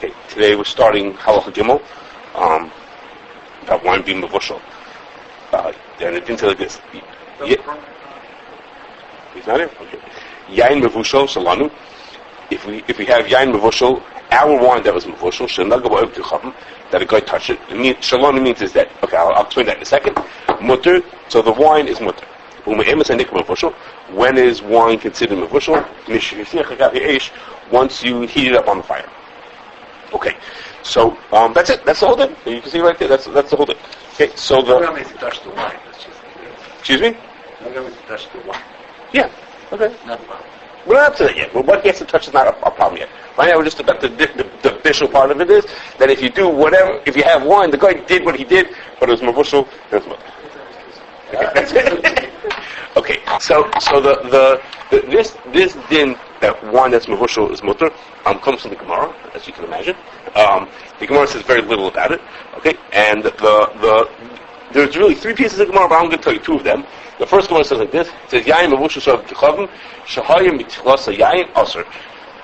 Okay, today we're starting Halacha Gimel, about wine being Mevushal. And it didn't say like this. He's not here? Okay. Yain Mevushal Shalanu. If we have Yain Mevushal, our wine that was Mevushal, that a guy touched it. Shalanu means is that. Okay, I'll explain that in a second. Mutter, so the wine is mutter. When is wine considered Mevushal? Once you heat it up on the fire. Okay, so that's it. That's the whole thing. You can see right there. That's the whole thing. Okay, so We're not going to touch the wine. Excuse me? We're going to touch the wine. Yeah. Okay. Not the wine. We're not up to that yet. But what he has to touch is not a problem yet. Right now, we're just about the official part of it is that if you do whatever, if you have wine, the guy did what he did, but it was Mevushal, it was mutter. Okay, that's it. Okay, so this din that wine that's Mevushal is mutter comes from the Gemara, as you can imagine. The Gemara says very little about it. Okay, and there's really three pieces of Gemara, but I'm going to tell you two of them. The first Gemara says like this: it says Yain Mevushal Shav Kichavim Shahayim Mitlasa Yain Aser.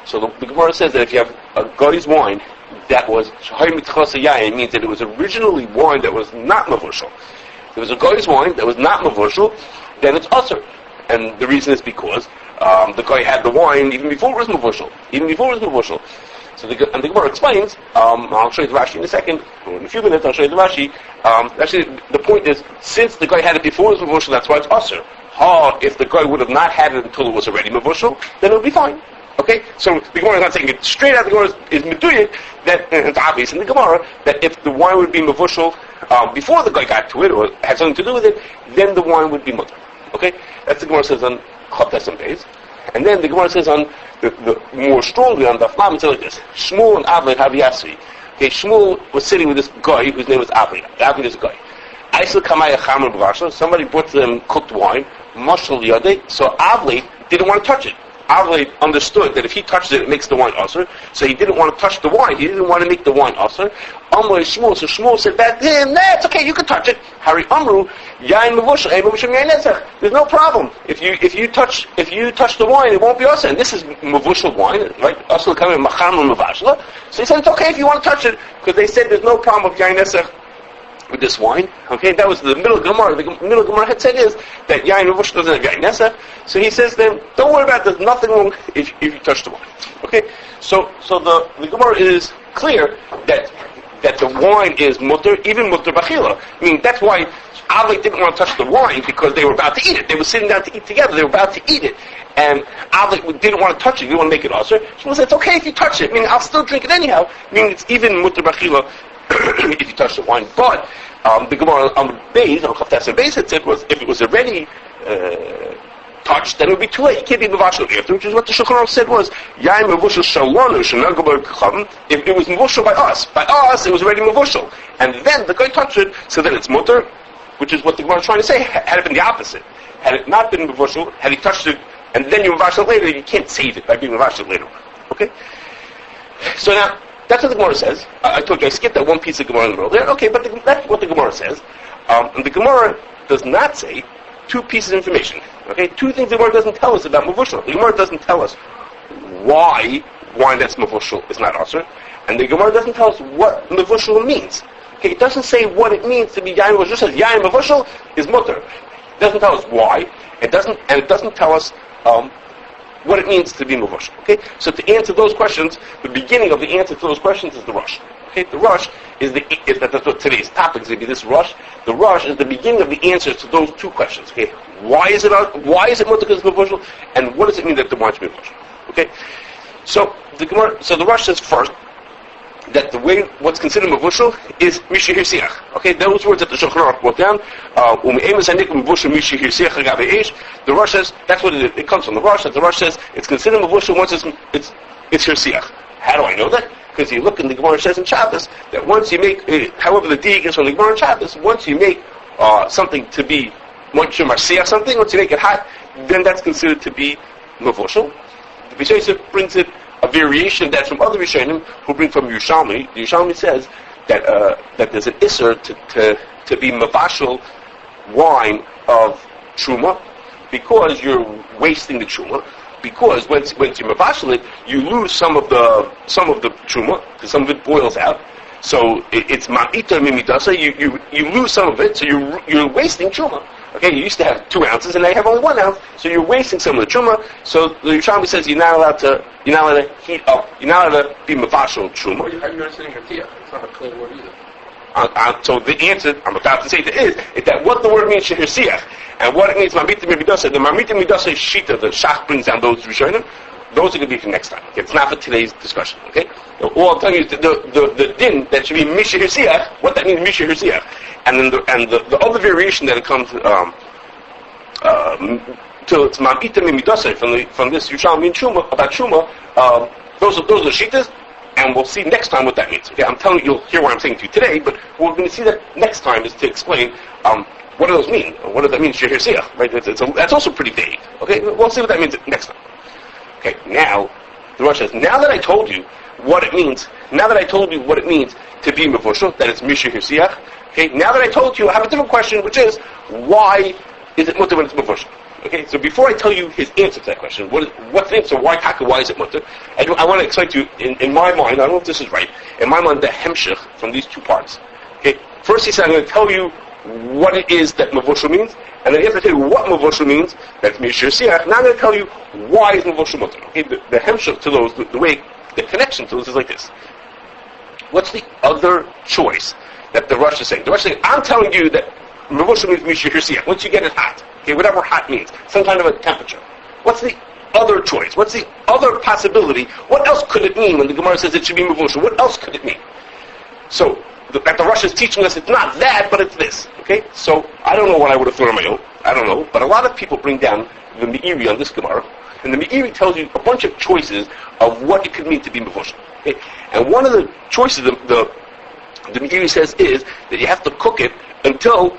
So the Gemara says that if you have a guy's wine that was Shahayim Mitlasa Yain, means that it was originally wine that was not Mevushal. If it was a guy's wine that was not Mevushal, then it's Aser. And the reason is because the guy had the wine even before it was Mevushal. So the Gemara explains, I'll show you the Rashi in a second, or in a few minutes I'll show you the Rashi. Actually, the point is, since the guy had it before it was Mevushal, that's why it's Aser. If the guy would have not had it until it was already Mevushal, then it would be fine. Okay? So the Gemara is not saying it straight out. The Gemara is meduyik, that it's obvious in the Gemara, that if the wine would be Mevushal before the guy got to it, or had something to do with it, then the wine would be mutter. Okay? That's the Gemara says on Chav and Beis. And then the Gemara says on the more strongly on the Aflam, it says like this: Shmuel and Avli have Yasri. Okay, Shmuel was sitting with this guy whose name was Avli. Avli is a guy. Aisel Kamaya Chamer B'Rasha. Somebody brought to them cooked wine. Mashal Yadeh. So Avli didn't want to touch it. Avli understood that if he touches it, it makes the wine aser. So he didn't want to touch the wine. He didn't want to make the wine aser. Amrei Shmuel. So Shmuel said back to him, "Nah, it's okay. You can touch it." Hari Amru Yain Mevushal. There's no problem. If you touch the wine, it won't be aser. And this is Mevushal wine, right? Aser coming Macham Mevashla. So he said it's okay if you want to touch it, because they said there's no problem with Yain Nesach with this wine. Okay, that was the middle Gemara. The middle Gemara had said is that Yain Mevushal doesn't have Yain Nesach. So he says then, don't worry about it. There's nothing wrong if you touch the wine. Okay, so the Gemara is clear that the wine is mutter, even mutter b'achila. I mean, that's why Avli didn't want to touch the wine, because they were about to eat it. They were sitting down to eat together. They were about to eat it. And Avli didn't want to touch it. He didn't want to make it aser. She said, it's okay if you touch it. I mean, I'll still drink it anyhow. I mean, it's even mutter b'achila if you touch the wine. But the Gemara on Beis, on Chav and Beis, had said was, if it was already touched, then it would be too late. You can't be Mevushal after, which is what the Shulchan Aruch said was, Yain Mevushal Shalonu Shenagabah Kachavim. If it was Mevushal by us, it was already Mevushal. And then the guy touched it, so then it's mutter, which is what the Gemara is trying to say. Had it been the opposite, had it not been Mevushal, had he touched it, and then you Mevushal later, you can't save it by being Mevushal later. Okay? So now, that's what the Gemara says. I told you I skipped that one piece of Gemara in the middle there. Okay, but that's what the Gemara says. And the Gemara does not say two pieces of information. Okay, two things the Gemara doesn't tell us about Mevushal. The Gemara doesn't tell us why wine that's Mevushal is not aser, and the Gemara doesn't tell us what Mevushal means. Okay, it doesn't say what it means to be Yain Mevushal. It says Yain Mevushal is mutter. It doesn't tell us why. It doesn't tell us what it means to be Mevushal. Okay, so to answer those questions, the beginning of the answer to those questions is the Rosh. Okay, the Rosh is that's what today's topic is going to be. This Rosh, the Rosh is the beginning of the answers to those two questions. Okay, why is it mutter because it's Mevushal, and what does it mean that the wine should be Mevushal? Okay, so the Rosh says first that the way what's considered Mevushal is Misha Hirsiach. Okay, those words that the Shulchan Aruch brought down. The Rosh says that's what it comes from. The Rosh says it's considered Mevushal once it's Hirsiach. How do I know that? Because you look in the Gemara says in Shabbos that once you make, however the dig is from the Gemara in Shabbos, once you make something to be, once you marsiach something, once you make it hot, then that's considered to be Mevushal. The Beverages brings it a variation that's from other Rishonim who bring from Yerushalmi. The Yerushalmi says that there's an isser to be Mevushal wine of Truma, because you're wasting the Truma. Because once you mevashel it, you lose some of the truma, because some of it boils out. So it's ma'ita mimidasa. You lose some of it, so you're wasting truma. Okay, you used to have 2 ounces, and now you have only 1 ounce, so you're wasting some of the truma. So the Yerushalmi says you're not allowed to heat up. You're not allowed to be mevashel truma. How are you understanding Hatiyah? It's not a clear word either. So the answer I'm about to say is that what the word means shehirsiach, and what it means mamita midasa. The mamita midasa shita, the shach brings down those rishonim. Those are going to be for next time. Okay? It's not for today's discussion. Okay? All I'm telling you is the din that should be mishehirsiach. What that means mishehirsiach, and then the other variation that it comes to it's mamita midasa from this Yerushalmi Truma about Truma. Those are the shitas. And we'll see next time what that means. Okay, I'm telling you, you'll hear what I'm saying to you today, but what we're going to see that next time is to explain what do those mean? What does that mean? Shehirsiach, right? That's also pretty vague. Okay, we'll see what that means next time. Okay, now the Rosh says, now that I told you what it means to be mevushal, that it's mishehirsiach. Okay, now that I told you, I have a different question, which is why is it mutter when it's mevushal? Okay, so before I tell you his answer to that question, what's the answer? Why is it mutter? I want to explain to you, in my mind, I don't know if this is right, in my mind, the hemshech from these 2 parts. Okay, first he said, I'm going to tell you what it is that mevushal means, and then after I tell you what mevushal means, that's mishur siach, now I'm going to tell you why is mevushal mutter. Okay, the hemshech to those, the way, the connection to those is like this. What's the other choice that the Rosh is saying? The Rosh is saying, I'm telling you that mevushal means mishur siach, once you get it hot. Okay, whatever hot means, some kind of a temperature. What's the other choice? What's the other possibility? What else could it mean when the Gemara says it should be mevushal? What else could it mean? So, the Rosh is teaching us it's not that, but it's this. Okay, so I don't know what I would have thought on my own. I don't know, but a lot of people bring down the Meiri on this Gemara, and the Meiri tells you a bunch of choices of what it could mean to be mevushal. Okay, and one of the choices the Meiri says is that you have to cook it until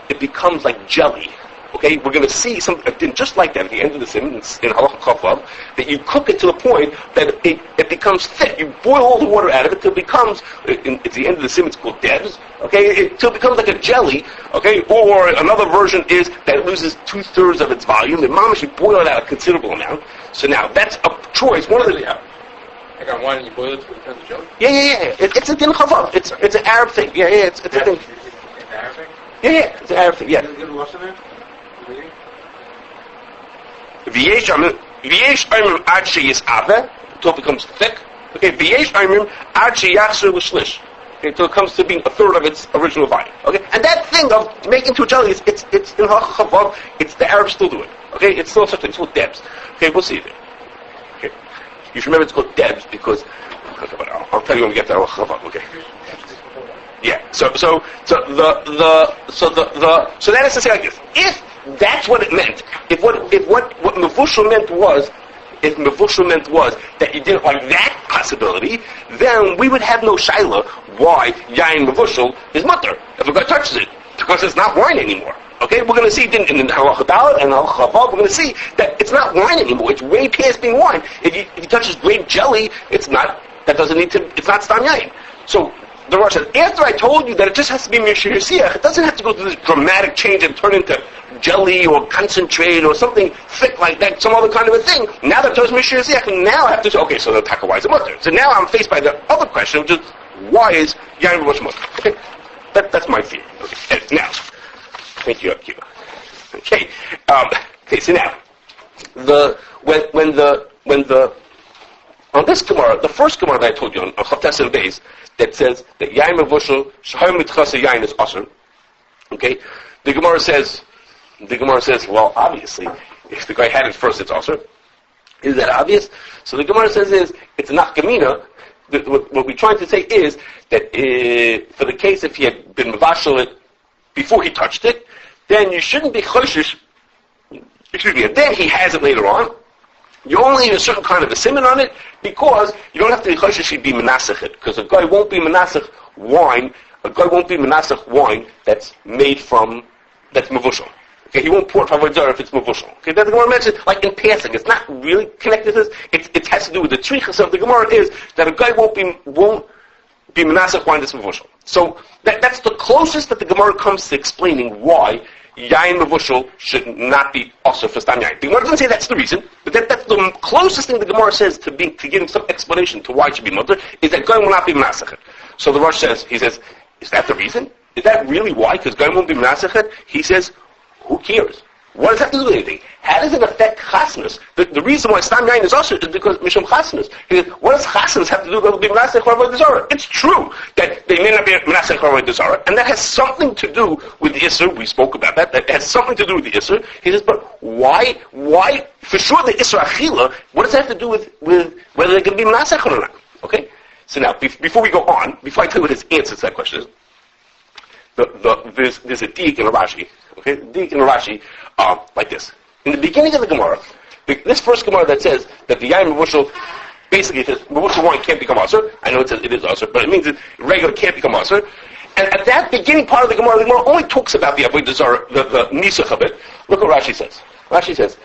it becomes like jelly. Okay, we're going to see something just like that at the end of the sim in Halacha Chavav, that you cook it to the point that it becomes thick. You boil all the water out of it till it becomes, at the end of the sim it's called debs, okay, till it becomes like a jelly, okay, or another version is that it loses 2/3 of its volume. The mama should boil it out a considerable amount. So now, that's a choice. One of the... I got wine and you boil it till it becomes a jelly? Yeah. It's a din Chavav. It's an Arab thing. Yeah, it's a thing. It's an Arab thing? Yeah, it's an Arab thing, yeah. Is it Rosh in there? V'yesh aimim ad sheyis'ave, until it becomes thick. Okay, v'yesh aimim ad sheyachzer l'shlish, until it comes to being 1/3 of its original volume. Okay, and that thing of making to a jelly, it's in Chavav, it's the Arabs still do it. Okay, it's still such a thing. It's called debs. Okay, we'll see it. Okay, you should remember it's called debs because I'll tell you when we get to Chavav. Okay. Yeah. So that is to say like this. If that's what it meant, if what mevushal meant was that you didn't like that possibility, then we would have no shaila why yain mevushal is mutter if a guy touches it, because it's not wine anymore. Okay, we're going to see in Halacha Dalet and Halacha Chavav, we're going to see that it's not wine anymore. It's way past being wine. If he touches grape jelly, it's not stam yain. So the Rosh says, after I told you that it just has to be mishur siach, it doesn't have to go through this dramatic change and turn into jelly or concentrate or something thick like that, some other kind of a thing. Now that it was mishur siach, now I have to say, okay, so the taka, why is it mutter? So now I'm faced by the other question, which is, why is yain mevushal mutter? Okay, that's my fear. Okay, now, thank you, Akiva. Okay, so now, on this Gemara, the first Gemara that I told you on Chavtes and Beis, that says that yain mevushal shahar mitchasa yain is asur. Okay, the Gemara says, well, obviously, if the guy had it first, it's asur. Is that obvious? So the Gemara says it's not gemina. What we're trying to say is that for the case if he had been mevashal it before he touched it, then you shouldn't be choshish. Excuse me. And then he has it later on. You only need a certain kind of a siman on it because you don't have to be choshish be menasach it, because a guy won't be menasach wine. A guy won't be menasach wine that's made from that's mevushal. Okay, he won't pour it if it's mevushal. Okay, that's the Gemara mentioned like in passing. It's not really connected to this. It has to do with the trichas of the Gemara is that a guy won't be menasach wine that's mevushal. So that's the closest that the Gemara comes to explaining why yain mevushal should not be also for stam yain. The Gemara doesn't say that's the reason, but that's the closest thing the Gemara says to giving some explanation to why it should be mutter, is that goyim will not be menasechet. So the Rosh says, he says, is that the reason? Is that really why? Because goyim won't be menasechet? He says, who cares? What does that have to do with anything? How does it affect chasnus? The reason why stam yain is also is because mishum chasnus. What does chasnus have to do with being menasech avodah zarah? It's true that they may not be menasech avodah zarah, and that has something to do with the isser. We spoke about that. That has something to do with the isser. He says, but why? For sure, the isser achila. What does that have to do with whether they're going to be menasech or not? Okay. So now, before we go on, before I tell you what his answer to that question is, there's a diik in Rashi. Okay, diik in Rashi, like this. In the beginning of the Gemara, this first Gemara that says that the yain mevushal, basically it says mevushal wine can't become aser. I know it says it is aser, but it means that regular can't become aser. And at that beginning part of the Gemara only talks about the avodah zarah, the nisach of it. Look what Rashi says. Rashi says,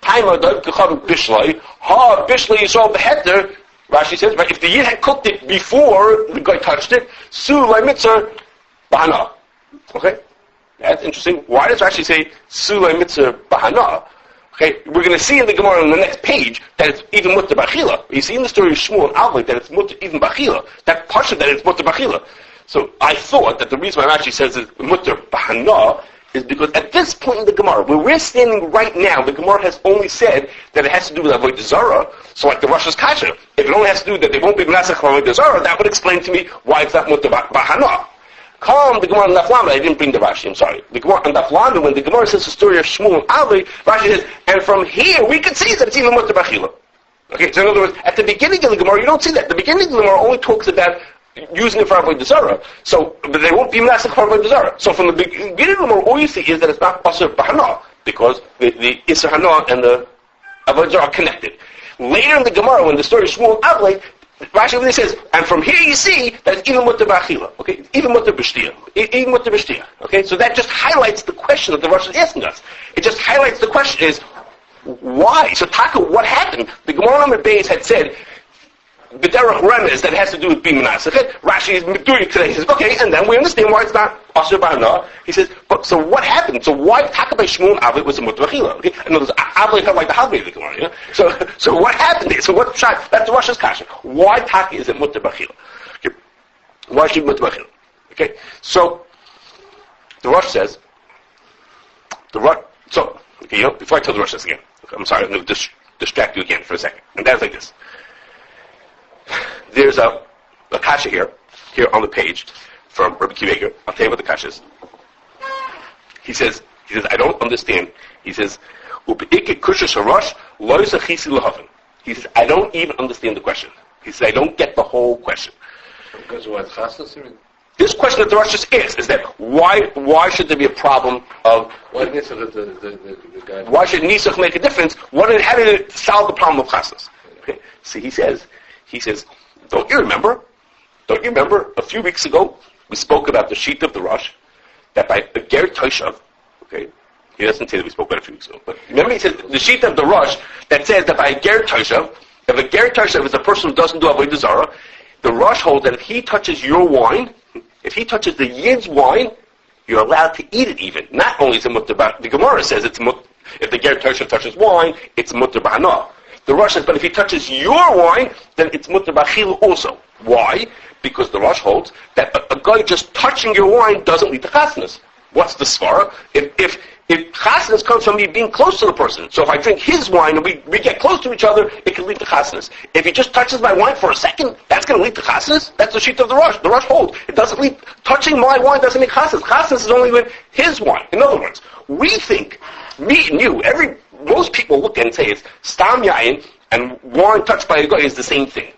"Taima dov kechavim bishlai ha bishlai yisrael beheter." Rashi says, right, if the yid had cooked it before the guy touched it, su lai mitzvah bahana. Okay. That's interesting. Why does Rashi say Sulay Mitzvah Bahana? Okay, we're going to see in the Gemara on the next page that it's even Mutter Bachila. You see in the story of Shmuel and Avli that it's Mutter even Bachila. That part of that is Mutter Bachila. So I thought that the reason why Rashi says it's Mutter Bahana is because at this point in the Gemara, where we're standing right now, the Gemara has only said that it has to do with Avodah Zarah. So like the Rosh's Kasha, if it only has to do that they won't be Menasech Avodah Zarah, that would explain to me why it's not Mutter Bahana. Come, the Gemara on Daf Lamed, I didn't bring the Rashi, I'm sorry. The Gemara on Daf Lamed, when the Gemara says the story of Shmuel and Avli, Rashi says, and from here we can see that it's even Mutter Bachila. Okay, so in other words, at the beginning of the Gemara, you don't see that. The beginning of the Gemara only talks about using it for Avodah Zarah. So, but they won't be Menasech for Avodah Zarah. So from the beginning of the Gemara, all you see is that it's not Asur Bahana, because the Isser Hana and the Avodah Zarah are connected. Later in the Gemara, when the story of Shmuel and Avli, Rashi really says, and from here you see that it's even mutter b'achila, okay? Even mutter b'shtia. Even mutter b'shtia, okay? So that just highlights the question that the Rosh is asking us. It just highlights the question is, why? So Taka, what happened? The Gemara on the base had said, B'derech Remez, that has to do with being menasechet. Rashi is doing it today. He says, okay, and then we understand why it's not Asur B'hana. He says, but so what happened? So why Taka by Shmuel and Avli was a mutter b'achila? Okay? In other words, Avli felt like the Havli of the Gemara, you know? So what happened there? So what shot? That's the Rosh's kasha. Why Taka is it mutter b'achila? Okay. Why should it be mutter b'achila? Okay. So the Rosh says, okay, you know, before I tell the Rosh this again, okay, I'm sorry, I'm going to distract you again for a second. And that's like this. There's a kasha here on the page from Rabbi Kiva. I'll tell you what the kasha is. He says, I don't understand. He says, Rosh, he says, I don't even understand the question. He says, I don't get the whole question. Because of what Kashrus? This question that the Rosh just asked is that why should there be a problem of why should Nisach make a difference? How did it solve the problem of Kashrus? Okay. See, he says, don't you remember a few weeks ago we spoke about the sheet of the Rosh that by a Ger Toshav, okay, he doesn't say that we spoke about it a few weeks ago, but remember he said the sheet of the Rosh that says that by a Ger Toshav, if a Ger Toshav is a person who doesn't do Avodah Zarah, the Rosh holds that if he touches your wine, if he touches the Yid's wine, you're allowed to eat it even. Not only is it mutter, the Gemara says it's mutter, if the Ger Toshav touches wine, it's mutter b'hana. The Rosh says, but if he touches your wine, then it's mutter b'achil also. Why? Because the Rosh holds that a guy just touching your wine doesn't lead to chasnas. What's the svara? If chasnas comes from me being close to the person, so if I drink his wine and we get close to each other, it can lead to chasnas. If he just touches my wine for a second, that's going to lead to chasnas. That's the sheet of the Rosh. The Rosh holds it doesn't lead. Touching my wine doesn't make chasnas. Chasnas is only with his wine. In other words, we think, me and you, most people look and say it's stam yain and wine touched by a guy is the same thing.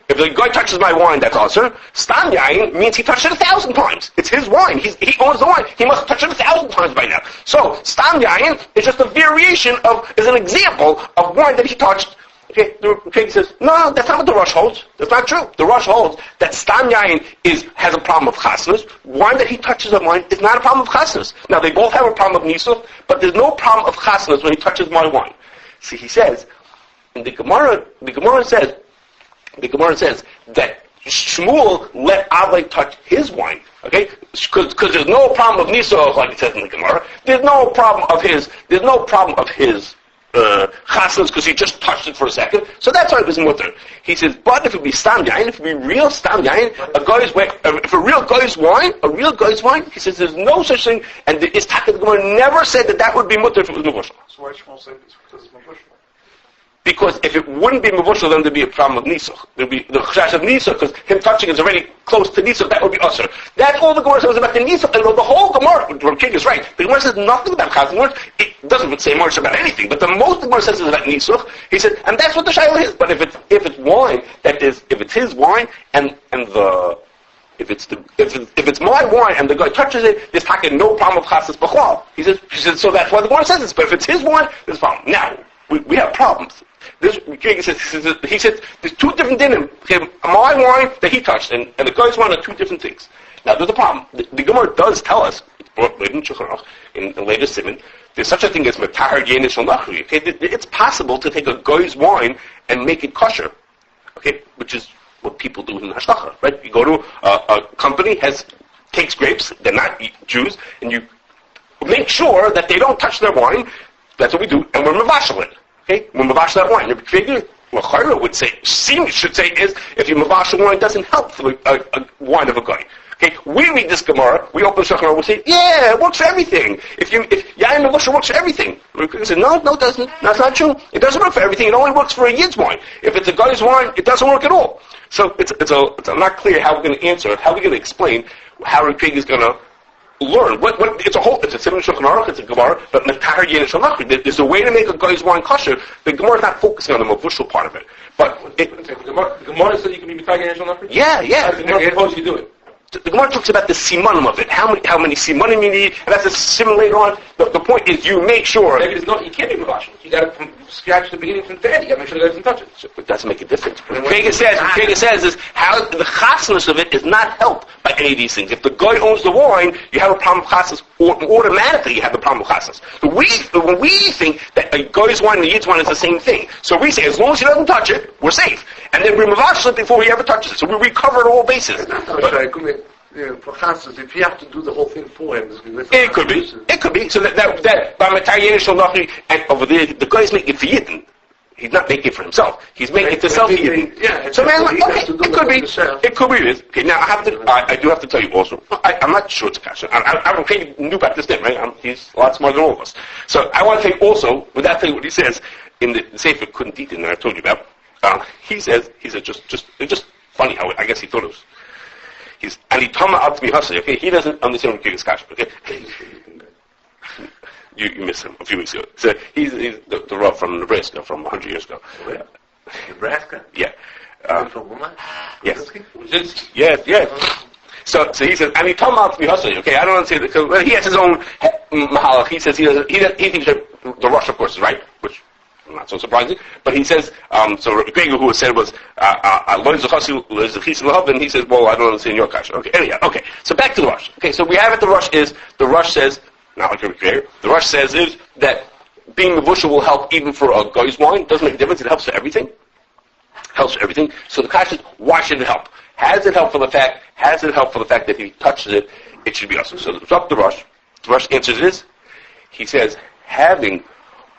If the guy touches my wine, that's also stam yain means he touched it 1,000 times. It's his wine. He owns the wine. He must touch it 1,000 times by now. So stam yain is just a variation is an example of wine that he touched. Okay, he says, no, that's not what the Rosh holds. That's not true. The Rosh holds that stam yain has a problem of chasnas. Wine that he touches of wine is not a problem of chasnas. Now they both have a problem of nisuf, but there's no problem of chasnas when he touches my wine. See, he says, in the Gemara says that Shmuel let Avlai touch his wine. Okay? Because there's no problem of Nisuch, like it says in the Gemara. There's no problem of his chasnas because he just touched it for a second. So that's why it was mutter. He says, but if it be stam yain, if it be real stam yain, if a real guy's wine, he says there's no such thing, and the Istaka the Gemara never said that would be mutter if it was Mevushal. So why Shmuel say it's because it's Mevushal? Because if it wouldn't be Mevushal, then there'd be a problem of Nisuch. There'd be the chashash of Nisuch, because him touching is already close to Nisuch, that would be usher. That's all the Gemara says about the Nisuch, and the whole Gemara, Rav King is right. The Gemara says nothing about chasnas. It doesn't say much about anything, but the most the Gemara says is about Nisuch. He said, and that's what the Shaila is. But if it's wine, if it's his wine, if it's my wine and the guy touches it, there's no problem of chasnas b'chlal. He says, so that's why the Gemara says this. But if it's his wine, there's a problem. Now, we have problems. He said, there's two different dinim. My wine that he touched and the guy's wine are two different things. Now, there's a problem. The Gemara does tell us, in later Simon, there's such a thing as matahar yenish al-nachri. Okay, it's possible to take a guy's wine and make it kosher. Okay, which is what people do in hashgacha, right? You go to a company takes grapes, they're not Jews, and you make sure that they don't touch their wine. That's what we do, and we're mevashal it. Okay, when mavash that wine, what Chayra would say, should say is, if you mavash the wine, it doesn't help for a wine of a guy. Okay, we read this Gemara, we open the Shulchan, we say, yeah, it works for everything. If Yain Mevushal works for everything. We say, no, it doesn't. That's not true. It doesn't work for everything. It only works for a Yid's wine. If it's a guy's wine, it doesn't work at all. So it's not clear how we're going to answer it, how we're going to explain how Rav King is going to learn. It's a Simon Shulchan Aruch, it's a Gemara, but Matahar Yenish al-Nachri. There's a way to make a guy's wine kosher. The Gemara is not focusing on the Mevushal part of it. But the Gemara said you can be Matahar Yenish al-Nachri? Yeah. How do you do it? The Gemara talks about the simanim of it. How many simanim you need, and that's a simon later on. The point is you make sure. Maybe you can't be Mevushal. You got to scratch the beginning from the end. You got to make sure it doesn't touch it. So it doesn't make a difference. What Vega says is how the chasnas of it is not helped by any of these things. If the guy owns the wine, you have a problem with chasnas. Automatically, you have the problem with chasnas. When we think that a guy's wine and a yid's wine is the same thing, so we say as long as he doesn't touch it, we're safe. And then we mevashal it before he ever touches it. So we recovered all bases. For chasnas, if you have to do the whole thing for him, it could be. So that by Matahar Yenish al-Nachri, and over there, the guy's making it for Yidden. He's not making it for himself. He's making it to self Yidden. Yeah. So man, okay, it could be this. Okay, now I do have to tell you also. I'm not sure it's a kasha. I'm okay, knew about this thing, right? He's a lot smarter than all of us. So I want to tell you also, without telling you what he says in the Sefer Kunditin that I told you about. He says it's just funny how I guess he thought it was. And he tama out to me hustle. Okay, he doesn't understand what Kig's kasha. Okay, you missed him a few weeks ago. So he's the Rav from Nebraska from 100 years ago. Nebraska? Yeah. From Woman? Yes. Yes. So he says, and he tama out to me hustle. Okay, I don't understand because he has his own mahalach. He says he thinks that the Rosh, of course, is right, which. Not so surprising, but he says, so Gregor who said was, and he says, well, I don't understand your kasha. Okay, anyhow, okay. So back to the Rosh. Okay, so we have it, the Rosh says, not like Gregor, the Rosh says is that being Mevushal will help even for a guy's wine. Doesn't make a difference, it helps for everything. So the kasha is, why should it help? Has it helped for the fact that if he touches it, it should be awesome. So it's up to the Rosh. The Rosh answers this. He says, having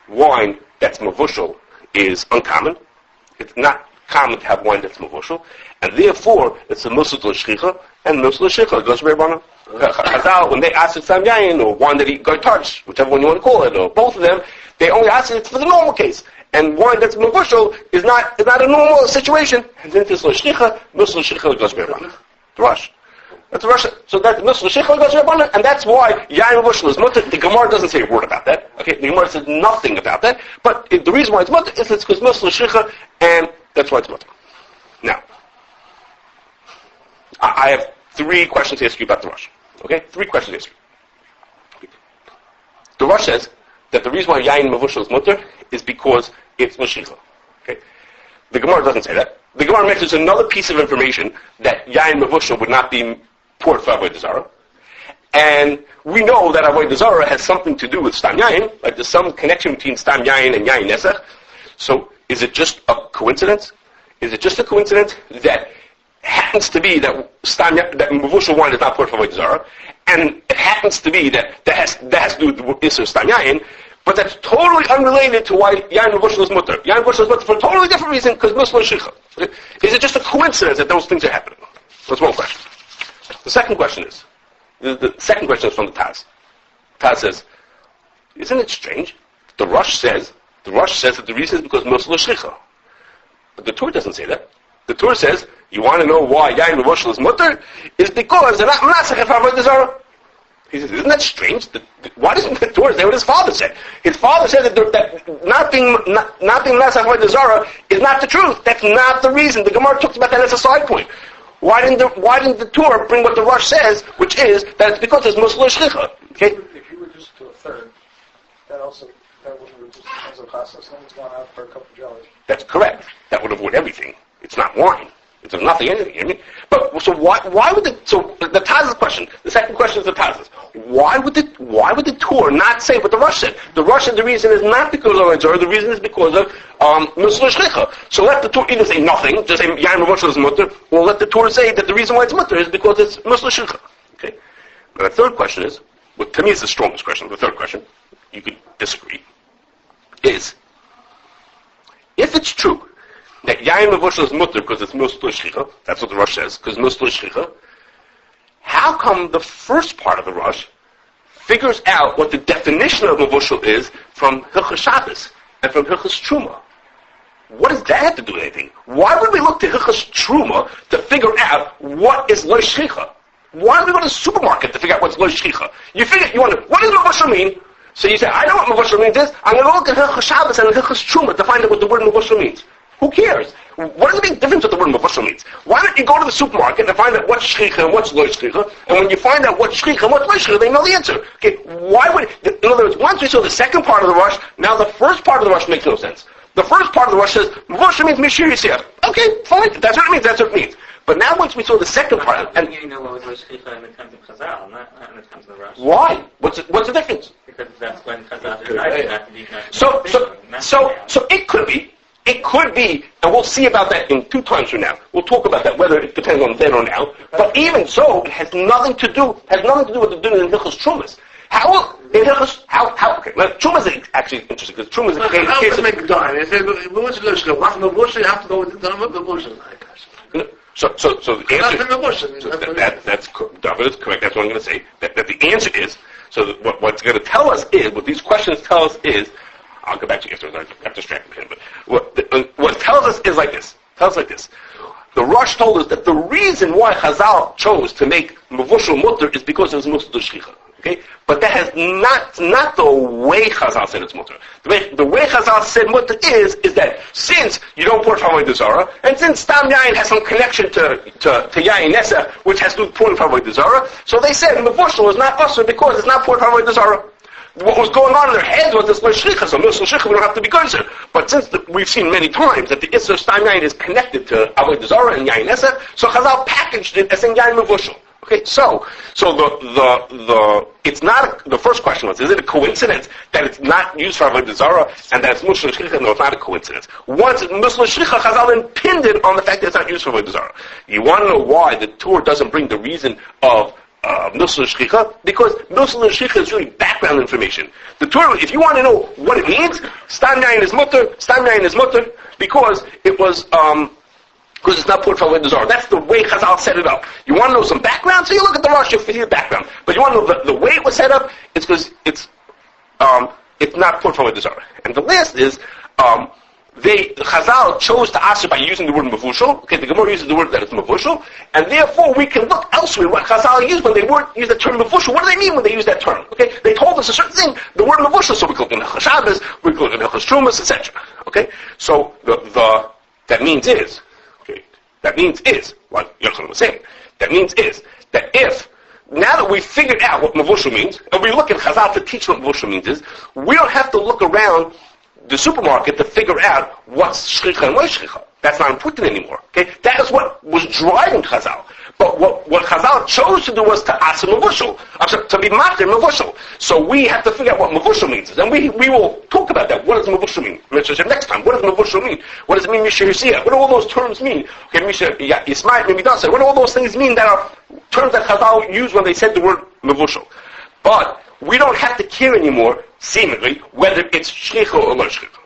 wine that's Mevushal is uncommon. It's not common to have wine that's Mevushal, and therefore it's a Musul L'Shchicha, and Musul L'Shchicha goes very well. Chazal, when they ask it Sam Yain, or wine that he got touched, whichever one you want to call it, or both of them, they only ask it for the normal case. And wine that's Mevushal is not a normal situation, and then it's L'Shchicha, Musul L'Shchicha goes very well. The Rosh. That's Russia. So that Musul L'Shchicha goes Rabbanan, and that's why Yain Mevushal is mutter. The Gemara doesn't say a word about that. Okay, the Gemara says nothing about that. But the reason why it's mutter is it's because Musul L'Shchicha, and that's why it's mutter. Now, I have 3 questions to ask you about the Rosh. Okay, 3 questions to ask you. The Rosh says that the reason why Yain Mevushal is mutter is because it's L'Shchicha. Okay, the Gemara doesn't say that. The Gemara mentions another piece of information that Yain Mevushal would not be poured for Avodah Zarah. And we know that Avodah Zarah has something to do with Stam Yain, like there's some connection between Stam Yain and Yain Nesach. So is it just a coincidence? Is it just a coincidence that happens to be that Mevushal wine is not poured for Avodah Zarah, and it happens to be that has to do with Isser Stam Yayin, but that's totally unrelated to why Yayin Mevushal is mutter. Yayin Mevushal is mutter for a totally different reason, because Muslim Shicha. Is it just a coincidence that those things are happening? That's one question. The second question is from the Taz. Taz says, isn't it strange? The Rosh says that the reason is because Muslim Shicha. But the Torah doesn't say that. The Torah says, you want to know why Yayin Mevushal is mutter? Is because they're not Menasach Avodah Zarah. He says, isn't that strange? Why doesn't the Torah say what his father said? His father said that not being Menasach Avodah Zarah is not the truth. That's not the reason. The Gemara talks about that as a side point. Why didn't the Torah bring what the Rosh says, which is that it's because it's Muslim Shlicha? Okay? If you reduce to a third, that wouldn't reduce the size of Kashrus, then it's gone out for a couple of jellies. That's correct. That would avoid everything. It's not wine. It's nothing, anything. I mean, but so why would the Taz's question? The second question is the Taz's. Why would the Torah not say what the Rosh said? The Rosh said the reason is not because of Avodah Zarah. The reason is because of Muslim Shlicha. So let the Torah either say nothing, just say Yayin Mevushal is mutter, or let the Torah say that the reason why it's mutter is because it's Muslim Shlicha. Okay. But the third question is, what to me is the strongest question. The third question, you could disagree, is if it's true that Yayin Mevushal is mutter because it's Muslim Shlicha, that's what the Rosh says, because Muslim Shlicha, how come the first part of the Rosh figures out what the definition of Mevushal is from Hilchos Shabbos and from Hilchos Truma? What does that have to do with anything? Why would we look to Hilchos Truma to figure out what is Lo Shlicha? Why do we go to the supermarket to figure out what's Lo Shlicha? What does Mevushal mean? So you say, I know what Mevushal means is, I'm going to look at Hilchos Shabbos and Hilchos Truma to find out what the word Mevushal means. Who cares? What is the big difference what the word Mevushal means? Why don't you go to the supermarket and find out what's Shlicha and what's Lo Shlicha, and when you find out what's Shlicha and what's Lo Shlicha, they know the answer. Okay, in other words, once we saw the second part of the Rosh, now the first part of the Rosh makes no sense. The first part of the Rosh says, Mevushal means Mishir Yisrael. Okay, fine, if that's what it means, that's what it means. But now once we saw the second part, and you know what was Lo Shlicha in the times of Chazal, not in the times of the Rosh. Why? What's the difference? Because that's when Chazal decided not to be. So it could be, and we'll see about that in 2 times from now. We'll talk about that, whether it depends on then or now. But even so, it has nothing to do with the doing in Hilchos Trumas. Okay, well, Trumas is actually interesting, because Trumas is a case of... make dime. If Mevushal, you have to go with the dime of Mevushal. So the answer... That's David is correct, that's what I'm going to say. That the answer is, so what's going to tell us is, what these questions tell us is, I'll go back to you after I got distracted him. But what it tells us is like this. The Rosh told us that the reason why Chazal chose to make Mevushal mutter is because it was Muslim Shlicha. Okay? But that has not the way Chazal said it's mutter. The way Chazal said mutter is that since you don't pour from Avodah Zarah, and since Stam Yayin has some connection to Yayin Nesa, which has to do pouring from Avodah Zarah, so they said Mevushal is not usher because it's not poured from Avodah Zarah. What was going on in their heads was this Lo Shlicha, so Muslim Shlicha we don't have to be concerned. But since we've seen many times that the Isser Stam Yayin is connected to Avodah Zarah and Yayin Nesa, so Chazal packaged it as in Yayin Mevushal. Okay, so it's not the first question was, is it a coincidence that it's not used for Avodah Zarah and that it's Muslim Shlicha? No, it's not a coincidence. Once it's Muslim Shlicha, Chazal then pinned it on the fact that it's not used for Avodah Zarah. You want to know why the Torah doesn't bring the reason of Muslim Shlicha? Because Muslim Shlicha is really background information. The Torah, if you want to know what it means, Stam Yayin is mutter, because it was, because it's not poured from Avodah Zarah. That's the way Chazal set it up. You want to know some background? So you look at the Rosh, you'll see the background. But you want to know the way it was set up? It's because it's not poured from Avodah Zarah. And the last is, Chazal chose to answer by using the word Mevushal. Okay, the Gemara uses the word that it's Mevushal, and therefore we can look elsewhere what Chazal used when they use the term Mevushal. What do they mean when they use that term? Okay, they told us a certain thing, the word Mevushal, so we can look in Hilchos Shabbos, we can look in Hilchos Trumas, etc. Okay, so that means is, what Yochanan was saying, that means is that if now that we've figured out what Mevushal means, and we look at Chazal to teach what Mevushal means is, we don't have to look around the supermarket to figure out what's Shlicha and what is Shlicha. That's not important anymore. Okay? That is what was driving Chazal. But what Chazal chose to do was to ask Mevushal, to be matir Mevushal. So we have to figure out what Mevushal means. And we will talk about that. What does Mevushal mean? Next time, what does Mevushal mean? What does it mean, Misha Yisiyah? What do all those terms mean? Okay, Misha Yismael, Midasa. What do all those things mean that are terms that Chazal used when they said the word Mevushal? But we don't have to care anymore, seemingly, whether it's shlicha or lo shlicha.